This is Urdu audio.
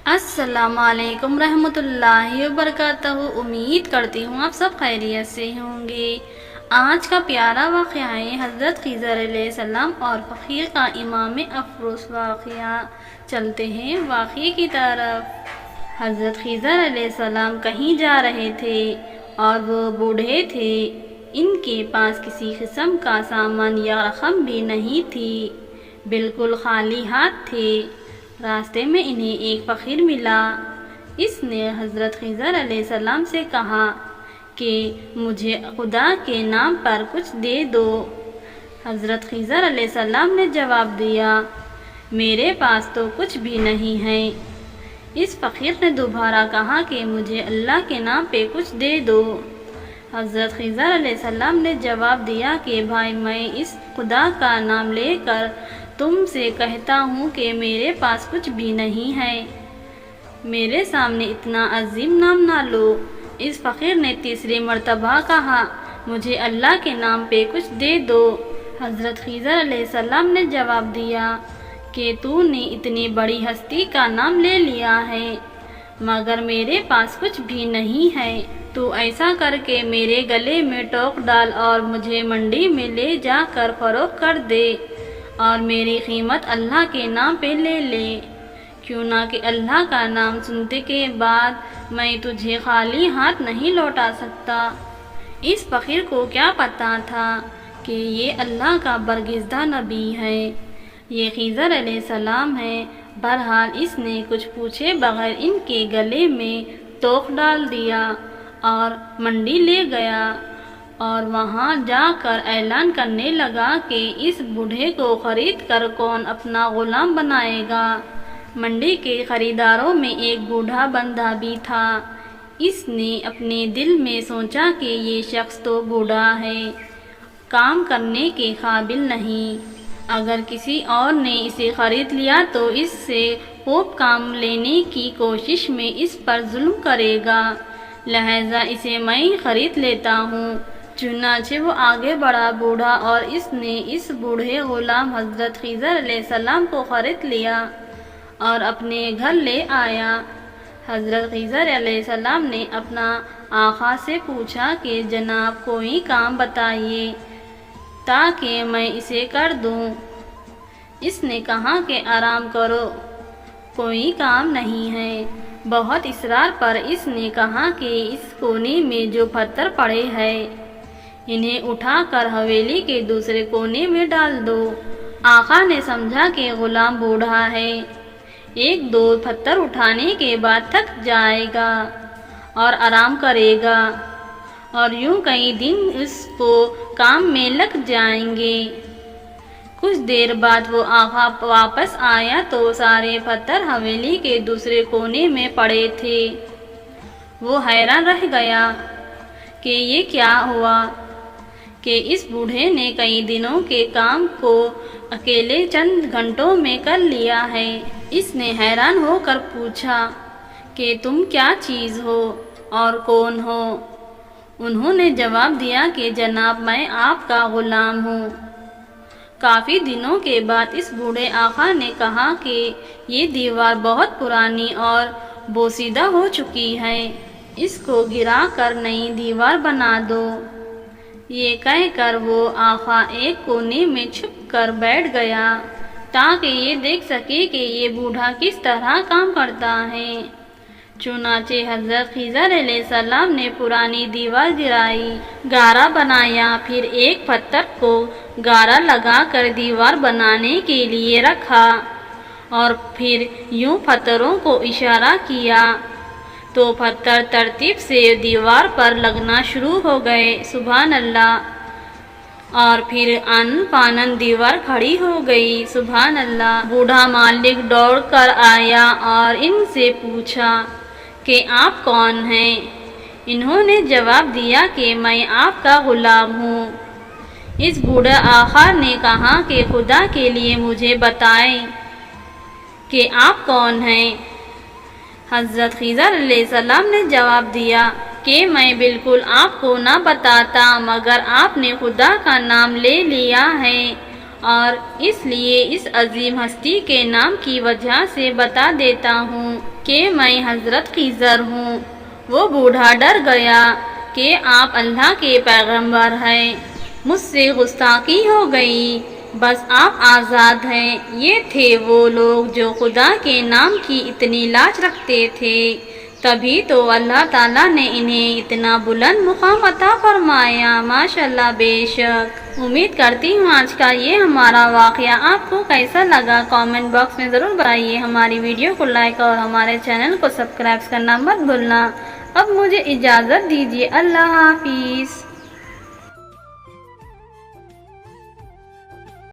السلام علیکم رحمۃ اللہ وبرکاتہ۔ امید کرتی ہوں آپ سب خیریت سے ہوں گے۔ آج کا پیارا واقعہ ہے حضرت خضر علیہ السلام اور فقیر کا امام افروز واقعہ۔ چلتے ہیں واقعے کی طرف۔ حضرت خضر علیہ السلام کہیں جا رہے تھے اور وہ بوڑھے تھے۔ ان کے پاس کسی قسم کا سامان یا رقم بھی نہیں تھی، بالکل خالی ہاتھ تھے۔ راستے میں انہیں ایک فقیر ملا۔ اس نے حضرت خضر علیہ السلام سے کہا کہ مجھے خدا کے نام پر کچھ دے دو۔ حضرت خضر علیہ السلام نے جواب دیا، میرے پاس تو کچھ بھی نہیں ہے۔ اس فقیر نے دوبارہ کہا کہ مجھے اللہ کے نام پہ کچھ دے دو۔ حضرت خضر علیہ السلام نے جواب دیا کہ بھائی، میں اس خدا کا نام لے کر تم سے کہتا ہوں کہ میرے پاس کچھ بھی نہیں ہے، میرے سامنے اتنا عظیم نام نہ لو۔ اس فقیر نے تیسری مرتبہ کہا، مجھے اللہ کے نام پہ کچھ دے دو۔ حضرت خضر علیہ السلام نے جواب دیا کہ تو نے اتنی بڑی ہستی کا نام لے لیا ہے، مگر میرے پاس کچھ بھی نہیں ہے۔ تو ایسا کر کے میرے گلے میں ٹوک ڈال اور مجھے منڈی میں لے جا کر فروخت کر دے اور میری قیمت اللہ کے نام پہ لے لے، کیوں نہ کہ اللہ کا نام سننے کے بعد میں تجھے خالی ہاتھ نہیں لوٹا سکتا۔ اس فقیر کو کیا پتا تھا کہ یہ اللہ کا برگزیدہ نبی ہے، یہ خضر علیہ السلام ہے۔ بہرحال اس نے کچھ پوچھے بغیر ان کے گلے میں توق ڈال دیا اور منڈی لے گیا اور وہاں جا کر اعلان کرنے لگا کہ اس بوڑھے کو خرید کر کون اپنا غلام بنائے گا۔ منڈی کے خریداروں میں ایک بوڑھا بندہ بھی تھا۔ اس نے اپنے دل میں سوچا کہ یہ شخص تو بوڑھا ہے، کام کرنے کے قابل نہیں، اگر کسی اور نے اسے خرید لیا تو اس سے خوب کام لینے کی کوشش میں اس پر ظلم کرے گا، لہذا اسے میں خرید لیتا ہوں۔ چنانچہ وہ آگے بڑھا بوڑھا اور اس نے اس بوڑھے غلام حضرت خضر علیہ السلام کو خرید لیا اور اپنے گھر لے آیا۔ حضرت خضر علیہ السلام نے اپنا آقا سے پوچھا کہ جناب کوئی کام بتائیے تاکہ میں اسے کر دوں۔ اس نے کہا کہ آرام کرو، کوئی کام نہیں ہے۔ بہت اصرار پر اس نے کہا کہ اس کونے میں جو پتھر پڑے ہیں انہیں اٹھا کر حویلی کے دوسرے کونے میں ڈال دو۔ آقا نے سمجھا کہ غلام بوڑھا ہے، ایک دو پتھر اٹھانے کے بعد تھک جائے گا اور آرام کرے گا، اور یوں کئی دن اس کو کام میں لگ جائیں گے۔ کچھ دیر بعد وہ آقا واپس آیا تو سارے پتھر حویلی کے دوسرے کونے میں پڑے تھے۔ وہ حیران رہ گیا کہ یہ کیا ہوا کہ اس بوڑھے نے کئی دنوں کے کام کو اکیلے چند گھنٹوں میں کر لیا ہے۔ اس نے حیران ہو کر پوچھا کہ تم کیا چیز ہو اور کون ہو؟ انہوں نے جواب دیا کہ جناب میں آپ کا غلام ہوں۔ کافی دنوں کے بعد اس بوڑھے آقا نے کہا کہ یہ دیوار بہت پرانی اور بوسیدہ ہو چکی ہے، اس کو گرا کر نئی دیوار بنا دو۔ یہ کہہ کر وہ آقا ایک کونے میں چھپ کر بیٹھ گیا تاکہ یہ دیکھ سکے کہ یہ بوڑھا کس طرح کام کرتا ہے۔ چنانچہ حضرت خضر علیہ السلام نے پرانی دیوار گرائی، گارا بنایا، پھر ایک پتھر کو گارا لگا کر دیوار بنانے کے لیے رکھا اور پھر یوں پتھروں کو اشارہ کیا تو پتھر ترتیب سے دیوار پر لگنا شروع ہو گئے۔ سبحان اللہ! اور پھر آنن فانن دیوار کھڑی ہو گئی۔ سبحان اللہ! بوڑھا مالک دوڑ کر آیا اور ان سے پوچھا کہ آپ کون ہیں؟ انہوں نے جواب دیا کہ میں آپ کا غلام ہوں۔ اس بوڑھے آقا نے کہا کہ خدا کے لیے مجھے بتائیں کہ آپ کون ہیں؟ حضرت خضر علیہ السلام نے جواب دیا کہ میں بالکل آپ کو نہ بتاتا، مگر آپ نے خدا کا نام لے لیا ہے اور اس لیے اس عظیم ہستی کے نام کی وجہ سے بتا دیتا ہوں کہ میں حضرت خضر ہوں۔ وہ بوڑھا ڈر گیا کہ آپ اللہ کے پیغمبر ہیں، مجھ سے گستاخی ہو گئی، بس آپ آزاد ہیں۔ یہ تھے وہ لوگ جو خدا کے نام کی اتنی لاج رکھتے تھے، تبھی تو اللہ تعالیٰ نے انہیں اتنا بلند مقام عطا فرمایا۔ ماشاءاللہ، بے شک۔ امید کرتی ہوں آج کا یہ ہمارا واقعہ آپ کو کیسا لگا، کامنٹ باکس میں ضرور بتائیے۔ ہماری ویڈیو کو لائک اور ہمارے چینل کو سبسکرائب کرنا مت بھولنا۔ اب مجھے اجازت دیجیے، اللہ حافظ۔